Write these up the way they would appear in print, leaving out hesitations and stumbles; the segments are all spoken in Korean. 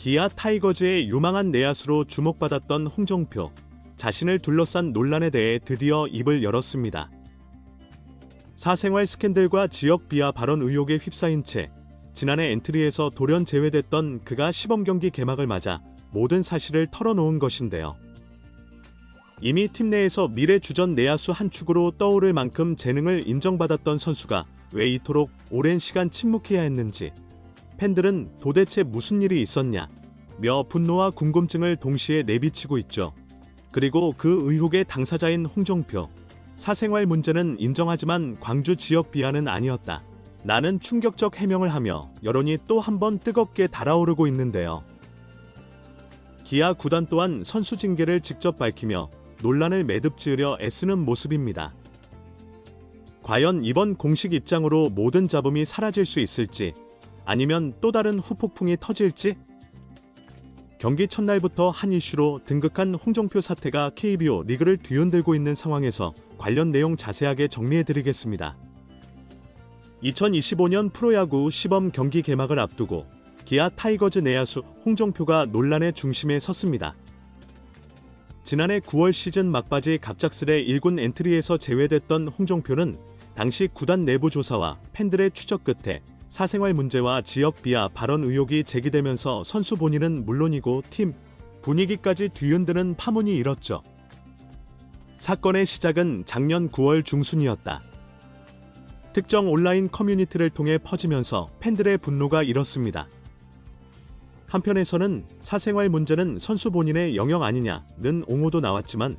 기아 타이거즈의 유망한 내야수로 주목받았던 홍종표. 자신을 둘러싼 논란에 대해 드디어 입을 열었습니다. 사생활 스캔들과 지역 비하 발언 의혹에 휩싸인 채 지난해 엔트리에서 돌연 제외됐던 그가 시범경기 개막을 맞아 모든 사실을 털어놓은 것인데요. 이미 팀 내에서 미래 주전 내야수 한 축으로 떠오를 만큼 재능을 인정받았던 선수가 왜 이토록 오랜 시간 침묵해야 했는지, 팬들은 도대체 무슨 일이 있었냐 며 분노와 궁금증을 동시에 내비치고 있죠. 그리고 그 의혹의 당사자인 홍종표. 사생활 문제는 인정하지만 광주 지역 비하는 아니었다. 나는 충격적 해명을 하며 여론이 또 한 번 뜨겁게 달아오르고 있는데요. 기아 구단 또한 선수 징계를 직접 밝히며 논란을 매듭지으려 애쓰는 모습입니다. 과연 이번 공식 입장으로 모든 잡음이 사라질 수 있을지, 아니면 또 다른 후폭풍이 터질지? 경기 첫날부터 한 이슈로 등극한 홍종표 사태가 KBO 리그를 뒤흔들고 있는 상황에서 관련 내용 자세하게 정리해드리겠습니다. 2025년 프로야구 시범 경기 개막을 앞두고 기아 타이거즈 내야수 홍종표가 논란의 중심에 섰습니다. 지난해 9월 시즌 막바지 갑작스레 1군 엔트리에서 제외됐던 홍종표는 당시 구단 내부 조사와 팬들의 추적 끝에 사생활 문제와 지역 비하 발언 의혹이 제기되면서 선수 본인은 물론이고 팀 분위기까지 뒤흔드는 파문이 일었죠. 사건의 시작은 작년 9월 중순이었다. 특정 온라인 커뮤니티를 통해 퍼지면서 팬들의 분노가 일었습니다. 한편에서는 사생활 문제는 선수 본인의 영역 아니냐는 옹호도 나왔지만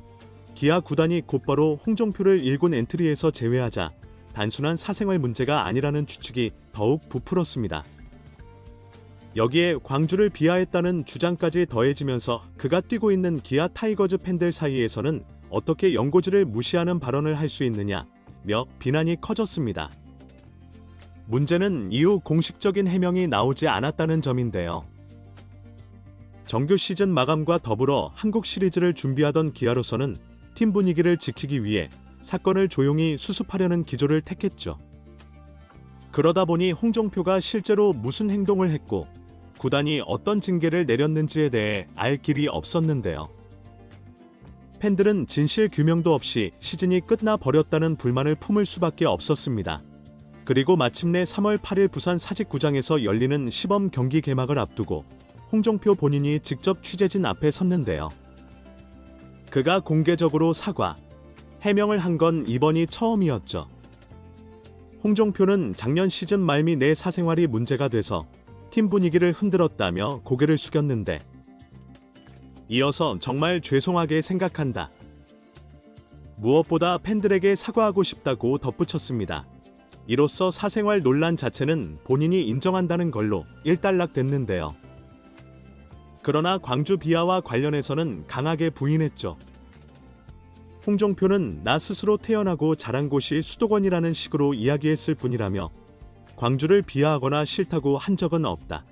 기아 구단이 곧바로 홍종표를 1군 엔트리에서 제외하자 단순한 사생활 문제가 아니라는 추측이 더욱 부풀었습니다. 여기에 광주를 비하했다는 주장까지 더해지면서 그가 뛰고 있는 기아 타이거즈 팬들 사이에서는 어떻게 연고지를 무시하는 발언을 할 수 있느냐며 비난이 커졌습니다. 문제는 이후 공식적인 해명이 나오지 않았다는 점인데요. 정규 시즌 마감과 더불어 한국 시리즈를 준비하던 기아로서는 팀 분위기를 지키기 위해 사건을 조용히 수습하려는 기조를 택했죠. 그러다 보니 홍종표가 실제로 무슨 행동을 했고 구단이 어떤 징계를 내렸는지에 대해 알 길이 없었는데요. 팬들은 진실 규명도 없이 시즌이 끝나 버렸다는 불만을 품을 수밖에 없었습니다. 그리고 마침내 3월 8일 부산 사직구장에서 열리는 시범 경기 개막을 앞두고 홍종표 본인이 직접 취재진 앞에 섰는데요. 그가 공개적으로 사과, 해명을 한 건 이번이 처음이었죠. 홍종표는 작년 시즌 말미 내 사생활이 문제가 돼서 팀 분위기를 흔들었다며 고개를 숙였는데, 이어서 정말 죄송하게 생각한다. 무엇보다 팬들에게 사과하고 싶다고 덧붙였습니다. 이로써 사생활 논란 자체는 본인이 인정한다는 걸로 일단락됐는데요. 그러나 광주 비하와 관련해서는 강하게 부인했죠. 홍종표는 나 스스로 태어나고 자란 곳이 수도권이라는 식으로 이야기했을 뿐이라며 광주를 비하하거나 싫다고 한 적은 없다.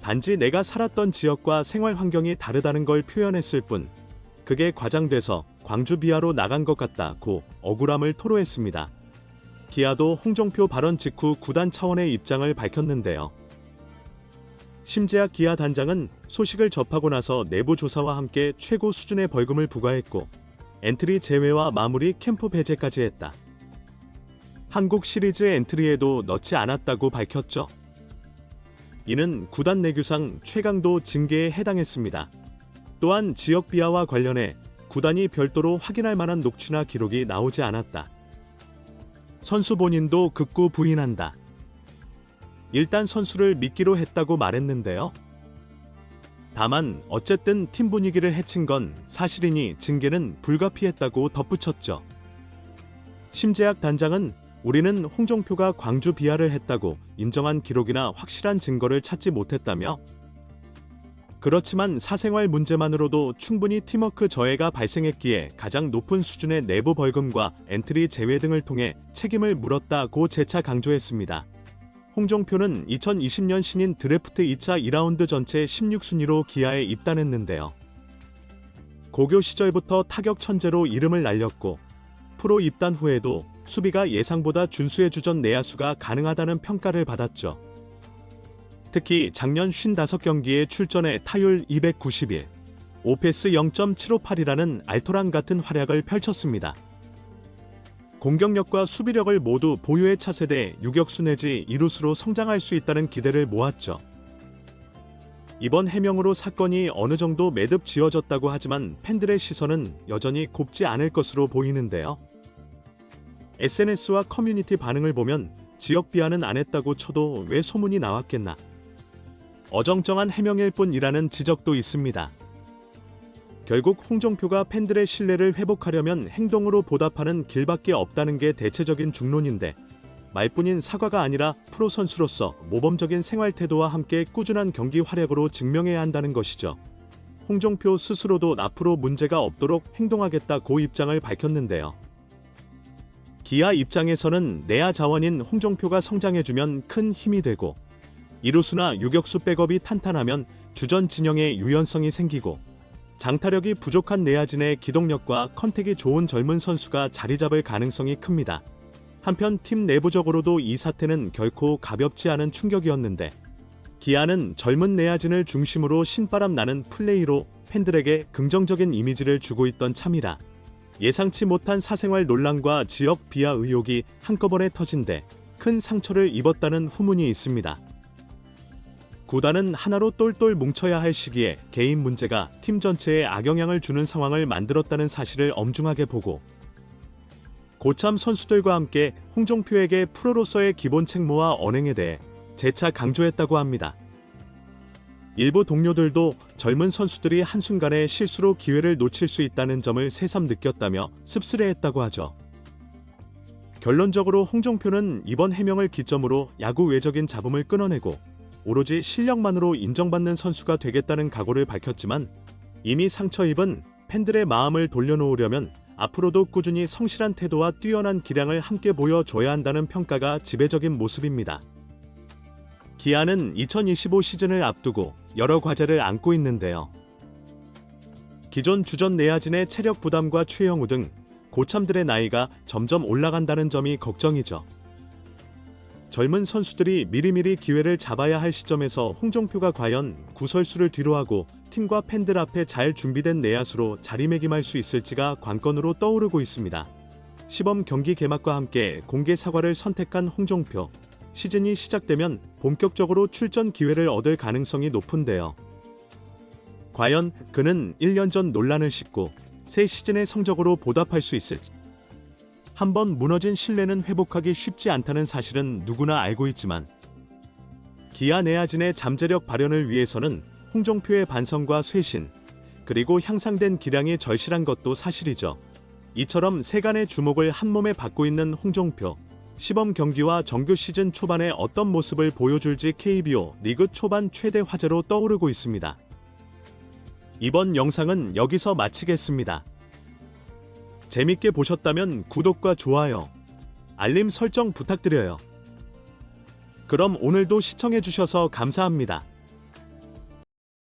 단지 내가 살았던 지역과 생활 환경이 다르다는 걸 표현했을 뿐, 그게 과장돼서 광주 비하로 나간 것 같다고 억울함을 토로했습니다. 기아도 홍종표 발언 직후 구단 차원의 입장을 밝혔는데요. 심재학 기아 단장은 소식을 접하고 나서 내부 조사와 함께 최고 수준의 벌금을 부과했고 엔트리 제외와 마무리 캠프 배제까지 했다. 한국 시리즈 엔트리에도 넣지 않았다고 밝혔죠. 이는 구단 내규상 최강도 징계에 해당했습니다. 또한 지역 비하와 관련해 구단이 별도로 확인할 만한 녹취나 기록이 나오지 않았다. 선수 본인도 극구 부인한다. 일단 선수를 믿기로 했다고 말했는데요. 다만 어쨌든 팀 분위기를 해친 건 사실이니 징계는 불가피했다고 덧붙였죠. 심재학 단장은 우리는 홍종표가 광주 비하를 했다고 인정한 기록이나 확실한 증거를 찾지 못했다며, 그렇지만 사생활 문제만으로도 충분히 팀워크 저해가 발생했기에 가장 높은 수준의 내부 벌금과 엔트리 제외 등을 통해 책임을 물었다고 재차 강조했습니다. 홍종표는 2020년 신인 드래프트 2차 2라운드 전체 16순위로 기아에 입단했는데요. 고교 시절부터 타격 천재로 이름을 날렸고 프로 입단 후에도 수비가 예상보다 준수해주전 내야수가 가능하다는 평가를 받았죠. 특히 작년 55경기에 출전해 타율 291, 오패스 0.758이라는 알토란 같은 활약을 펼쳤습니다. 공격력과 수비력을 모두 보유해 차세대 유격수 내지 이루수로 성장할 수 있다는 기대를 모았죠. 이번 해명으로 사건이 어느 정도 매듭 지어졌다고 하지만 팬들의 시선은 여전히 곱지 않을 것으로 보이는데요. SNS와 커뮤니티 반응을 보면 지역 비하는 안 했다고 쳐도 왜 소문이 나왔겠나. 어정쩡한 해명일 뿐이라는 지적도 있습니다. 결국 홍종표가 팬들의 신뢰를 회복하려면 행동으로 보답하는 길밖에 없다는 게 대체적인 중론인데, 말뿐인 사과가 아니라 프로 선수로서 모범적인 생활 태도와 함께 꾸준한 경기 활약으로 증명해야 한다는 것이죠. 홍종표 스스로도 앞으로 문제가 없도록 행동하겠다고 입장을 밝혔는데요. 기아 입장에서는 내야 자원인 홍종표가 성장해주면 큰 힘이 되고, 이루수나 유격수 백업이 탄탄하면 주전 진영에 유연성이 생기고, 장타력이 부족한 내야진의 기동력과 컨택이 좋은 젊은 선수가 자리 잡을 가능성이 큽니다. 한편 팀 내부적으로도 이 사태는 결코 가볍지 않은 충격이었는데, 기아는 젊은 내야진을 중심으로 신바람 나는 플레이로 팬들에게 긍정적인 이미지를 주고 있던 참이라 예상치 못한 사생활 논란과 지역 비하 의혹이 한꺼번에 터진 데 큰 상처를 입었다는 후문이 있습니다. 구단은 하나로 똘똘 뭉쳐야 할 시기에 개인 문제가 팀 전체에 악영향을 주는 상황을 만들었다는 사실을 엄중하게 보고, 고참 선수들과 함께 홍종표에게 프로로서의 기본 책무와 언행에 대해 재차 강조했다고 합니다. 일부 동료들도 젊은 선수들이 한순간에 실수로 기회를 놓칠 수 있다는 점을 새삼 느꼈다며 씁쓸해했다고 하죠. 결론적으로 홍종표는 이번 해명을 기점으로 야구 외적인 잡음을 끊어내고 오로지 실력만으로 인정받는 선수가 되겠다는 각오를 밝혔지만, 이미 상처 입은 팬들의 마음을 돌려놓으려면 앞으로도 꾸준히 성실한 태도와 뛰어난 기량을 함께 보여줘야 한다는 평가가 지배적인 모습입니다. 기아는 2025 시즌을 앞두고 여러 과제를 안고 있는데요. 기존 주전 내야진의 체력 부담과 최영우 등 고참들의 나이가 점점 올라간다는 점이 걱정이죠. 젊은 선수들이 미리미리 기회를 잡아야 할 시점에서 홍종표가 과연 구설수를 뒤로하고 팀과 팬들 앞에 잘 준비된 내야수로 자리매김할 수 있을지가 관건으로 떠오르고 있습니다. 시범 경기 개막과 함께 공개 사과를 선택한 홍종표. 시즌이 시작되면 본격적으로 출전 기회를 얻을 가능성이 높은데요. 과연 그는 1년 전 논란을 싣고 새 시즌의 성적으로 보답할 수 있을지. 한번 무너진 신뢰는 회복하기 쉽지 않다는 사실은 누구나 알고 있지만, 기아 내야진의 잠재력 발현을 위해서는 홍종표의 반성과 쇄신, 그리고 향상된 기량이 절실한 것도 사실이죠. 이처럼 세간의 주목을 한몸에 받고 있는 홍종표. 시범 경기와 정규 시즌 초반에 어떤 모습을 보여줄지 KBO 리그 초반 최대 화제로 떠오르고 있습니다. 이번 영상은 여기서 마치겠습니다. 재밌게 보셨다면 구독과 좋아요, 알림 설정 부탁드려요. 그럼 오늘도 시청해주셔서 감사합니다.